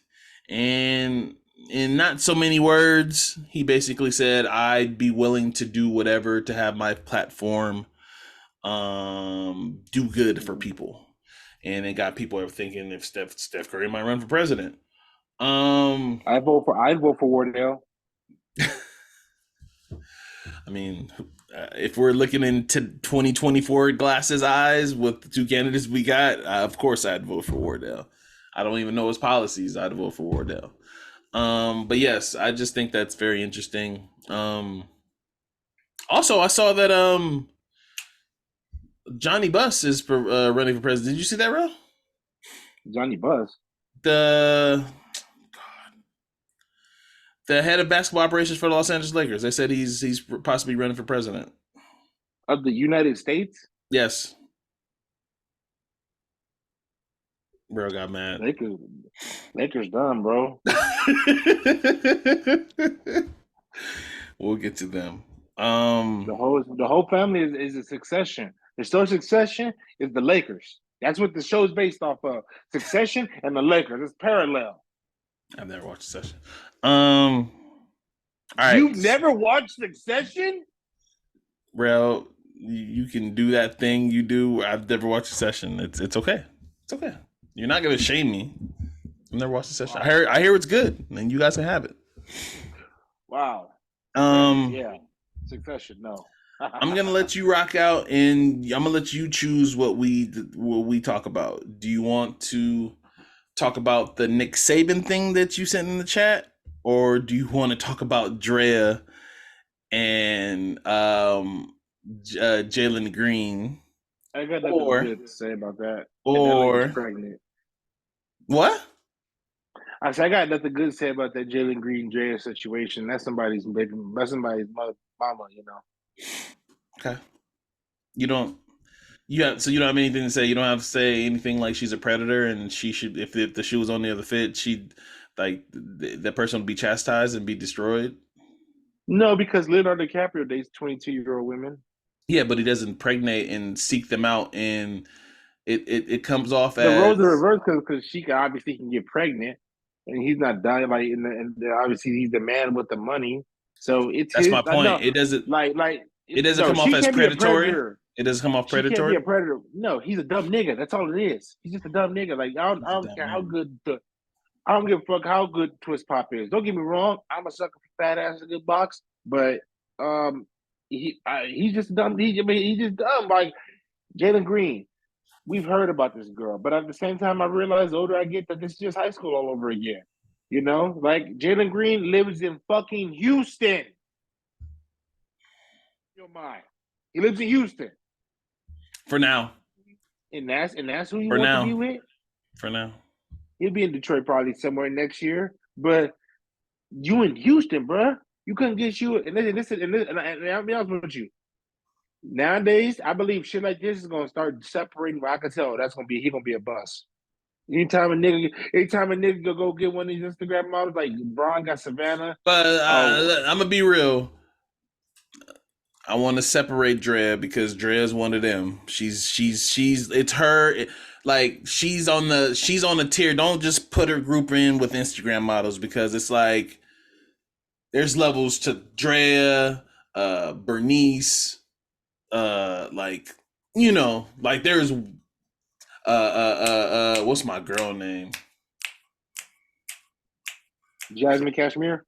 and in not so many words, he basically said, "I'd be willing to do whatever to have my platform do good for people." And it got people thinking if Steph Curry might run for president. Um, I'd vote for Wardell. I mean, if we're looking into 2024 glasses eyes with the two candidates we got, of course I'd vote for Wardell. I don't even know his policies. I'd vote for Wardell. But yes, I just think that's very interesting. Also, I saw that Johnny Buss is running for president. Did you see that, bro? Johnny Buss. The head of basketball operations for the Los Angeles Lakers. They said he's possibly running for president of the United States. Yes. Bro got mad. Lakers done, bro. We'll get to them. The whole family is a succession. The show Succession is the Lakers. That's what the show's based off of. Succession and the Lakers. It's parallel. I've never watched Succession. All right. You've never watched Succession? Rell, you can do that thing you do. I've never watched Succession. It's okay. It's okay. You're not gonna shame me. I've never watched Succession. I hear it's good, and you guys can have it. Wow. Yeah. Succession. No. I'm gonna let you rock out, and I'm gonna let you choose what we talk about. Do you want to talk about the Nick Saban thing that you sent in the chat, or do you want to talk about Drea and Jalen Green? I got nothing good to say about that. Or pregnant. What? I said I got nothing good to say about that Jalen Green Drea situation. That's somebody's baby. That's somebody's mama. You know. Okay. You don't have anything to say. You don't have to say anything like she's a predator and she should, if the shoe was on the other fit, she'd like that person would be chastised and be destroyed. No, because Leonardo DiCaprio dates 22-year-old women. Yeah, but he doesn't pregnate and seek them out, and it comes off as the roles are reversed because she obviously can get pregnant, and he's not dying like and obviously he's the man with the money. So that's my point. It doesn't it doesn't come off as predatory. It doesn't come off predatory. She can't be a predator. No, he's a dumb nigga. That's all it is. He's just a dumb nigga. Like I don't care how good I don't give a fuck how good Twist Pop is. Don't get me wrong. I'm a sucker for fat ass and good box, but he's just dumb. He's just dumb. Like Jalen Green, we've heard about this girl, but at the same time, I realize the older I get that this is just high school all over again. You know, like Jalen Green lives in fucking Houston. Your mind. He lives in Houston. For now. And that's who you want to be with? For now. He'll be in Detroit probably somewhere next year. But you in Houston, bro. You couldn't get you. And I'll be honest with you. Nowadays, I believe shit like this is gonna start separating. I can tell he's gonna be a bust. Anytime a nigga go get one of these Instagram models, like Braun got Savannah. But I'm gonna be real. I want to separate Drea because Drea is one of them. She's it's her. Like she's on the tier. Don't just put her group in with Instagram models because it's like there's levels to Drea, Bernice, like you know, like there's what's my girl name? Jasmine Cashmere?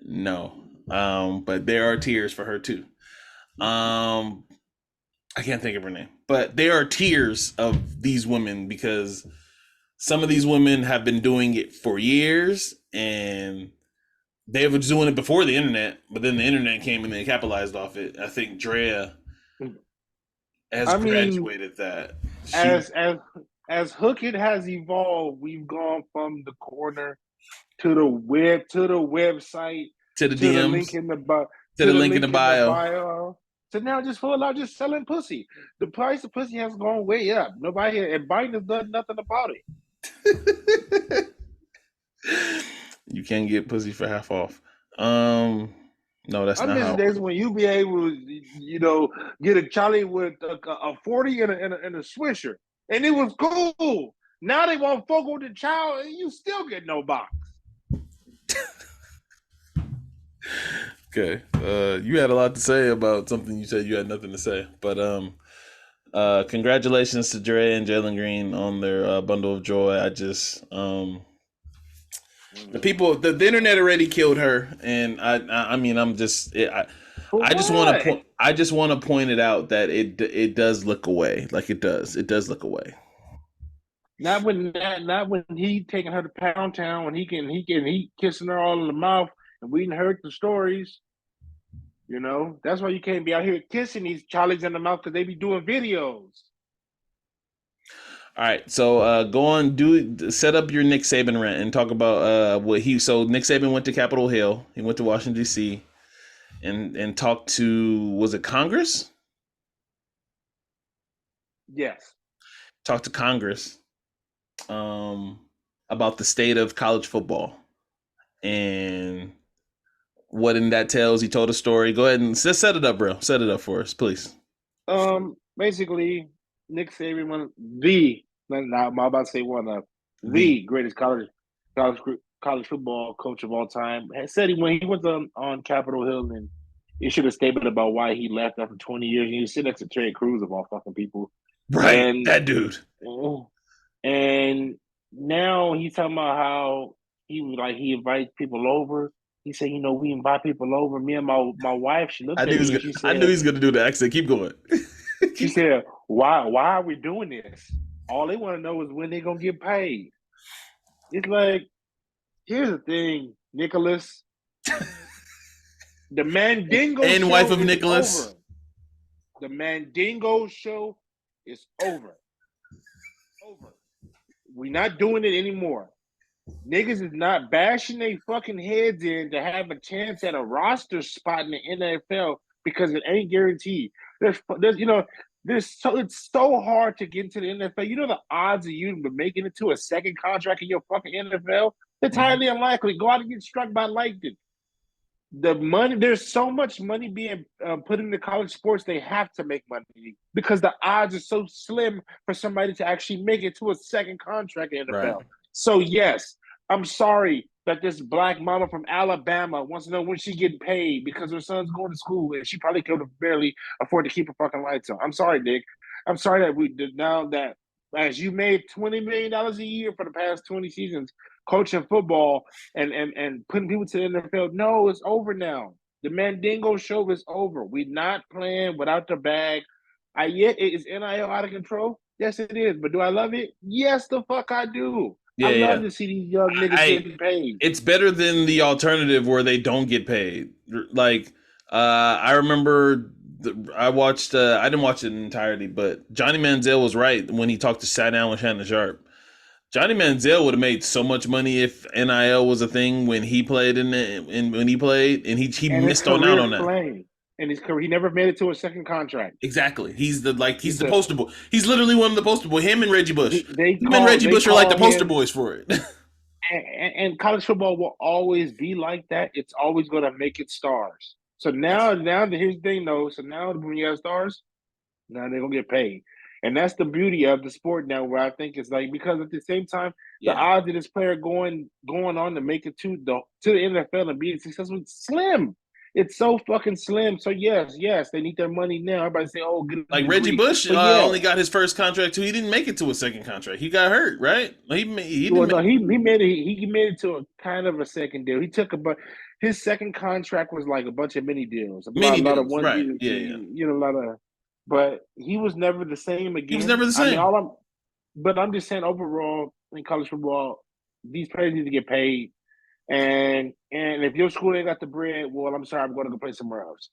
No. But there are tiers for her too. I can't think of her name, but there are tiers of these women because some of these women have been doing it for years and they were doing it before the internet, but then the internet came and they capitalized off it. I think Drea has graduated that. As Hookit has evolved, we've gone from the corner to the web to the website to the DMs, to the link in the bio, So now just full out just selling pussy. The price of pussy has gone way up. Nobody and Biden has done nothing about it. You can't get pussy for half off. No, that's I not miss how the it days works. when you be able to, get a Charlie with a 40 and a Swisher. And it was cool. Now they want fuck with the child and you still get no box. Okay. You had a lot to say about something you said you had nothing to say. But congratulations to Dre and Jalen Green on their bundle of joy. I just the people the internet already killed her, and I mean I'm just For I just want to what? point I just want to point it out that it does look away, like it does look away. Not when he taking her to Pound Town when he kissing her all in the mouth and we didn't heard the stories. That's why you can't be out here kissing these Charlies in the mouth because they be doing videos. All right, so go on, set up your Nick Saban rant and talk about what he. So Nick Saban went to Capitol Hill. He went to Washington D.C. and talked to, was it Congress? Yes. Talked to Congress about the state of college football and what in that tells. He told a story. Go ahead and set it up, bro. Set it up for us, please. Basically, Nick Saban, I'm about to say one of the greatest college college football coach of all time, had said when he was on Capitol Hill and he should have statement about why he left after 20 years. And he was sitting next to Terry Crews of all fucking people, Right, and that dude. and now he's talking about how he invites people over. He said, we invite people over. Me and my wife, she looked at me and she I knew said, he's gonna do the accent. Keep going. she said, why are we doing this? All they want to know is when they're gonna get paid. It's like, here's the thing, Nicholas. The Mandingo And wife Show of is Nicholas. over. The Mandingo Show is over. Over. We're not doing it anymore. Niggas is not bashing their fucking heads in to have a chance at a roster spot in the NFL because it ain't guaranteed. It's so hard to get into the NFL. You know the odds of you making it to a second contract in your fucking NFL? It's highly unlikely. Go out and get struck by lightning. The money, there's so much money being put into college sports, they have to make money because the odds are so slim for somebody to actually make it to a second contract in the Right. NFL. So yes, I'm sorry that this black mama from Alabama wants to know when she getting paid because her son's going to school and she probably could barely afford to keep her fucking lights on. I'm sorry, Nick. I'm sorry that we did now that as you made $20 million a year for the past 20 seasons coaching football and putting people to the NFL. No, it's over now. The Mandingo Show is over. We're not playing without the bag. Is NIL out of control? Yes, it is. But do I love it? Yes, the fuck I do. I love to see these young niggas getting paid. It's better than the alternative where they don't get paid. Like I remember I watched. I didn't watch it in entirety, but Johnny Manziel was right when he sat down with Shannon Sharp. Johnny Manziel would have made so much money if NIL was a thing when he played when he played, and he And his missed out career on that. playing. And his career, he never made it to a second contract. Exactly. He's the poster boy. He's literally one of the poster boy. Him and Reggie Bush. They Him and Reggie Bush are like the call poster him, boys for it. and college football will always be like that. It's always going to make it stars. So now here's the thing though. So now when you have stars, now they're gonna get paid, and that's the beauty of the sport now. Where I think it's like because at the same time, the odds of this player going on to make it to the NFL and being successful is slim. It's so fucking slim. So yes, they need their money now. Everybody say, "Oh, get a Like Reggie degree." Bush But yeah, only got his first contract too. He didn't make it to a second contract. He got hurt, right? He well, didn't. no, he made it. He made it to a kind of a second deal. He took his second contract was like a bunch of mini deals, Many a lot of deals, one right? deals, Yeah. a lot of. But he was never the same He was again. never the I mean, same. but I'm just saying overall in college football, these players need to get paid. And if your school ain't got the bread, well, I'm sorry, I'm going to go play somewhere else.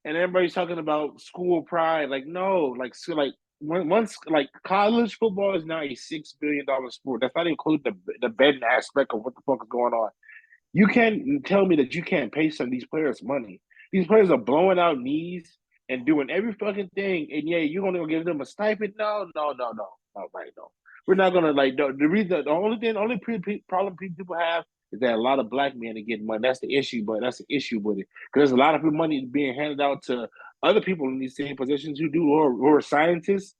And everybody's talking about school pride. Like, no, once college football is now a $6 billion sport. That's not include the betting aspect of what the fuck is going on. You can't tell me that you can't pay some of these players money. These players are blowing out knees and doing every fucking thing, and yeah, you're gonna give them a stipend? No, right? No, we're not gonna like the reason. The only problem people have is that a lot of black men are getting money. That's the issue, but that's the issue with it because there's a lot of money being handed out to other people in these same positions who are scientists.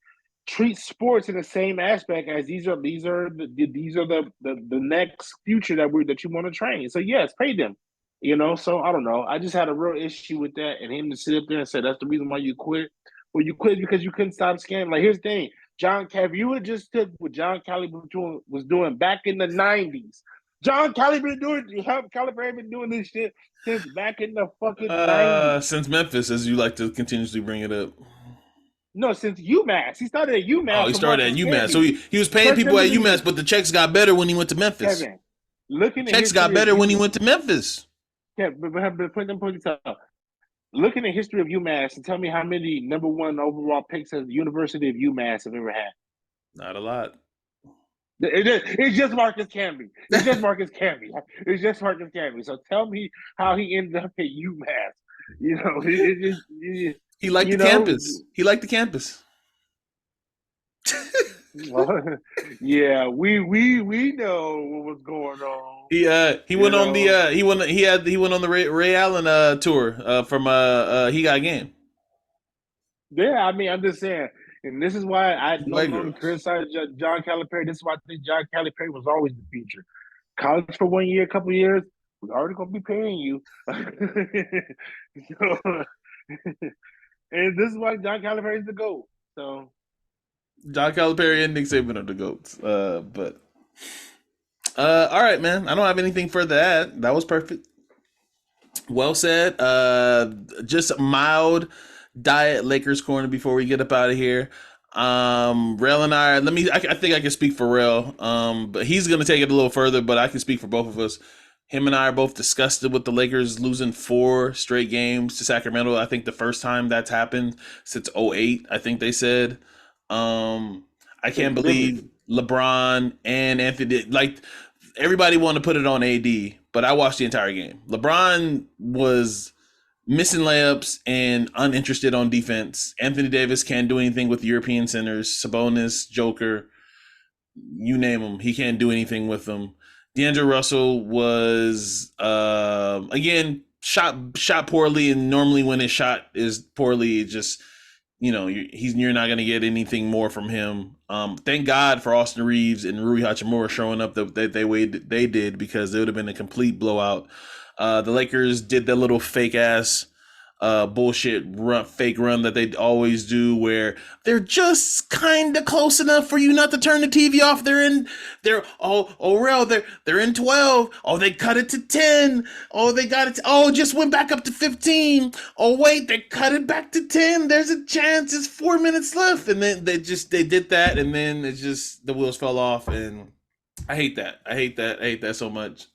Treat sports in the same aspect as these are the next future that you want to train. So yes, pay them. So I don't know. I just had a real issue with that, and him to sit up there and say that's the reason why you quit. Well, you quit because you couldn't stop scamming. Like here's the thing, John Calipari, you would just took what John Calipari was doing back in the '90s. John Calipari been doing this shit since back in the fucking '90s. Since Memphis, as you like to continuously bring it up. No, since UMass. He started at Oh, UMass he for started at Marcus UMass. Camby. So he was paying people at UMass, but the checks got better when he went to Memphis. Kevin, looking at checks got better when he went to Memphis. Yeah, but put this up. Looking at history of UMass and tell me how many number one overall picks has the University of UMass have ever had. Not a lot. It's just Marcus Camby. It's just Marcus Camby. It's just Marcus Camby. So tell me how he ended up at UMass. He liked the campus. He liked the campus. Yeah, we know what was going on. He went on the Ray Allen tour from He Got Game. Yeah, I mean, I'm just saying, and this is why I don't criticize John Calipari. This is why I think John Calipari was always the future. College for 1 year, a couple of years, we're already gonna be paying you. So, and this is why John Calipari is the GOAT. So John Calipari and Nick Saban are the GOATs. But all right, man. I don't have anything further to add. That was perfect. Well said. Just mild diet Lakers corner before we get up out of here. Rell and I think I can speak for Rell. But he's gonna take it a little further, but I can speak for both of us. Him and I are both disgusted with the Lakers losing 4 straight games to Sacramento. I think the first time that's happened since 2008, I think they said. I can't believe LeBron and Anthony, like everybody wanted to put it on AD, but I watched the entire game. LeBron was missing layups and uninterested on defense. Anthony Davis can't do anything with European centers. Sabonis, Joker, you name them, he can't do anything with them. D'Angelo Russell was again shot poorly, and normally when his shot is poorly, it just you're not going to get anything more from him. Thank God for Austin Reeves and Rui Hachimura showing up they did, because it would have been a complete blowout. The Lakers did their little fake ass bullshit fake run that they always do, where they're just kind of close enough for you not to turn the TV off. They're in 12. Oh, they cut it to 10. Oh, they got it. Just went back up to 15. Oh, wait, they cut it back to 10. There's a chance. It's 4 minutes left, and then they did that, and then it just the wheels fell off, and I hate that. I hate that so much.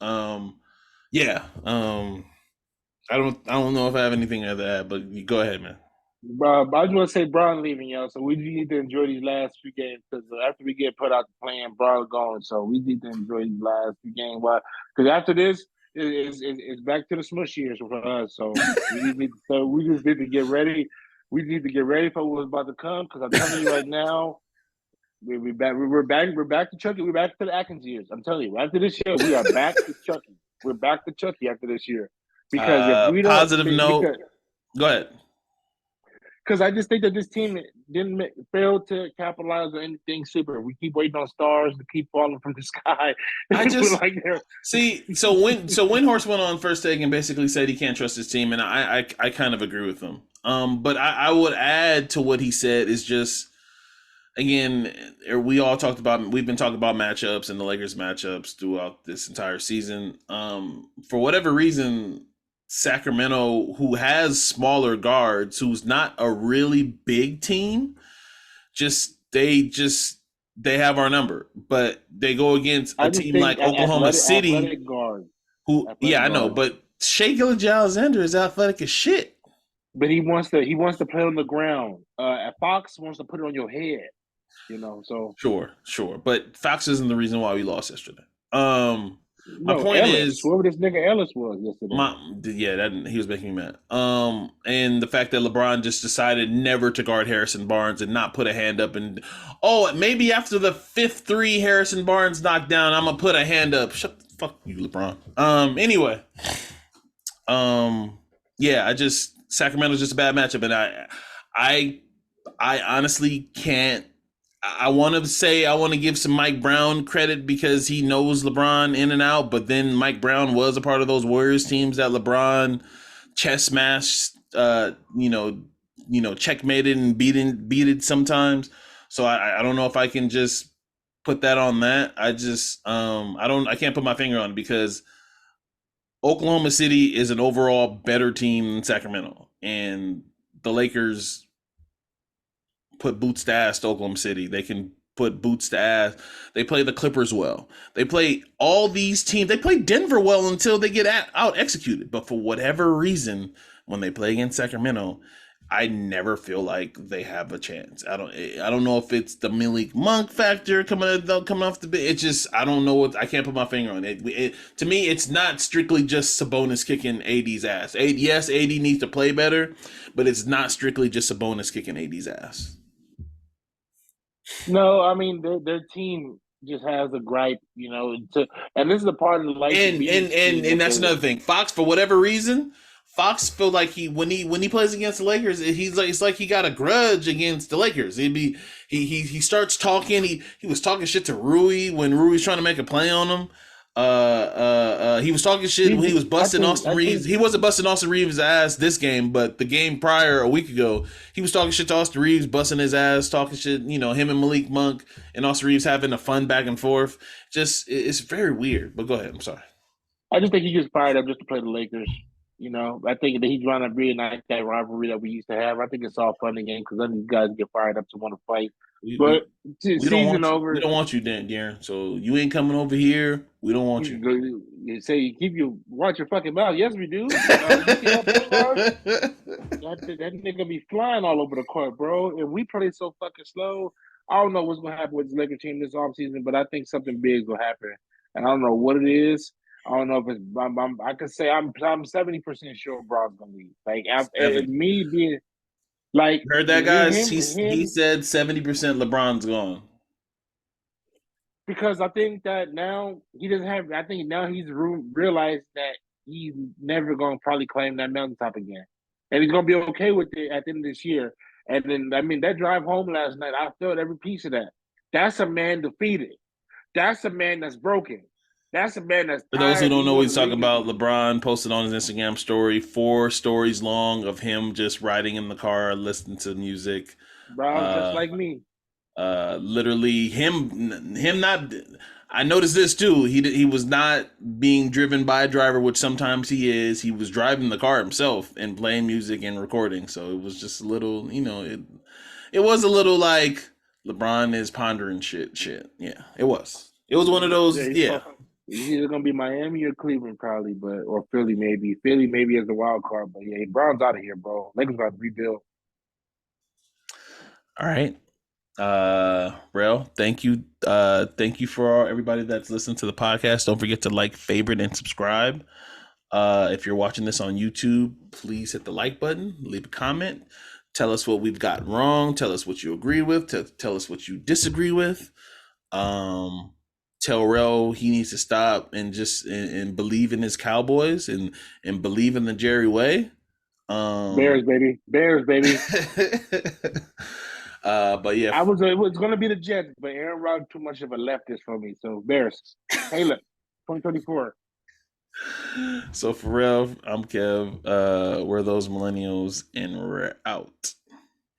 I don't know if I have anything to add, but go ahead, man. I just want to say Bron leaving, y'all. So we need to enjoy these last few games, because after we get put out the plan, Bron gone. So we need to enjoy these last few games. Why? Because after this, it's back to the smush years for us. So we just need to get ready. We need to get ready for what's about to come. Because I'm telling you right now, we're back to Chucky. We're back to the Atkins years. I'm telling you, after this year, we are back to Chucky. We're back to Chucky after this year. Because if we don't, positive note, go ahead. Because I just think that this team didn't fail to capitalize on anything super. We keep waiting on stars to keep falling from the sky. I just So Windhorst went on First Take and basically said he can't trust his team, and I kind of agree with him. But I would add to what he said is just, again, we've been talking about matchups and the Lakers matchups throughout this entire season. For whatever reason, Sacramento, who has smaller guards, who's not a really big team, they have our number. But they go against a team like Oklahoma City, I know, but Shai Gilgeous-Alexander is athletic as shit. But he wants to play on the ground. Fox wants to put it on your head. So sure, but Fox isn't the reason why we lost yesterday. My No, point Ellis, is, whoever this nigga Ellis was yesterday. that he was making me mad. And the fact that LeBron just decided never to guard Harrison Barnes and not put a hand up, and maybe after the fifth three Harrison Barnes knocked down, I'm gonna put a hand up. Shut the fuck you, LeBron. Anyway, yeah, Sacramento's just a bad matchup, and I honestly can't. I want to give some Mike Brown credit because he knows LeBron in and out, but then Mike Brown was a part of those Warriors teams that LeBron chess smashed, checkmated and beated sometimes. So I don't know if I can just put that on that. I can't put my finger on it because Oklahoma City is an overall better team than Sacramento, and the Lakers put boots to ass to Oklahoma City. They can put boots to ass. They play the Clippers well. They play all these teams. They play Denver well until they get out executed. But for whatever reason, when they play against Sacramento, I never feel like they have a chance. I don't know if it's the Malik Monk factor coming off the bit. It's just I don't know what I can't put my finger on it. To me, it's not strictly just Sabonis kicking AD's ass. Yes, AD needs to play better, but it's not strictly just Sabonis kicking AD's ass. No, I mean their team just has a gripe, and this is the part of the like and that's another thing. Fox, for whatever reason, Fox feel like when he plays against the Lakers, it's like he got a grudge against the Lakers. He starts talking. He was talking shit to Rui when Rui's trying to make a play on him. He was talking shit when he was busting Austin Reeves. He wasn't busting Austin Reeves' ass this game, but the game prior, a week ago, he was talking shit to Austin Reeves, busting his ass, talking shit. Him and Malik Monk and Austin Reeves having a fun back and forth. It's very weird. But go ahead. I'm sorry. I just think he gets fired up just to play the Lakers. I think that he's trying to reignite that rivalry that we used to have. I think it's all fun and game because then these guys get fired up to want to fight. But season over. We don't want you, Darren. So you ain't coming over here. We don't want you. You say you watch your fucking mouth. Yes, we do. That nigga be flying all over the court, bro. And we play so fucking slow. I don't know what's gonna happen with the Lakers team this offseason, but I think something big will happen. And I don't know what it is. I don't know if it's. I can say I'm 70% sure Bron's gonna leave. Like me being like, heard that, guys? He said 70% LeBron's gone. Because I think that now he doesn't have. I think now he's realized that he's never gonna probably claim that mountaintop again, and he's gonna be okay with it at the end of this year. And then that drive home last night, I felt every piece of that. That's a man defeated. That's a man that's broken. That's a man that's For those who don't know what he's talking about, LeBron posted on his Instagram story 4 stories long of him just riding in the car, listening to music. Bro, just like me. Literally him not. I noticed this too. He was not being driven by a driver, which sometimes he is. He was driving the car himself and playing music and recording. So it was just a little, it was a little like LeBron is pondering shit. Yeah, it was. It was one of those. Yeah. He's either gonna be Miami or Cleveland, probably, or Philly maybe. Philly maybe as a wild card, but yeah, Brown's out of here, bro. Lakers got to rebuild. All right, Rell, thank you for everybody that's listening to the podcast. Don't forget to like, favorite, and subscribe. If you're watching this on YouTube, please hit the like button, leave a comment, tell us what we've got wrong, tell us what you agree with, tell us what you disagree with. Tell Rell he needs to stop and just and believe in his Cowboys and believe in the Jerry way. Bears, baby. But yeah, it was going to be the Jets, but Aaron Rodgers too much of a leftist for me. So Bears, Taylor, 2024. So for Rell, I'm Kev. We're those millennials, and we're out.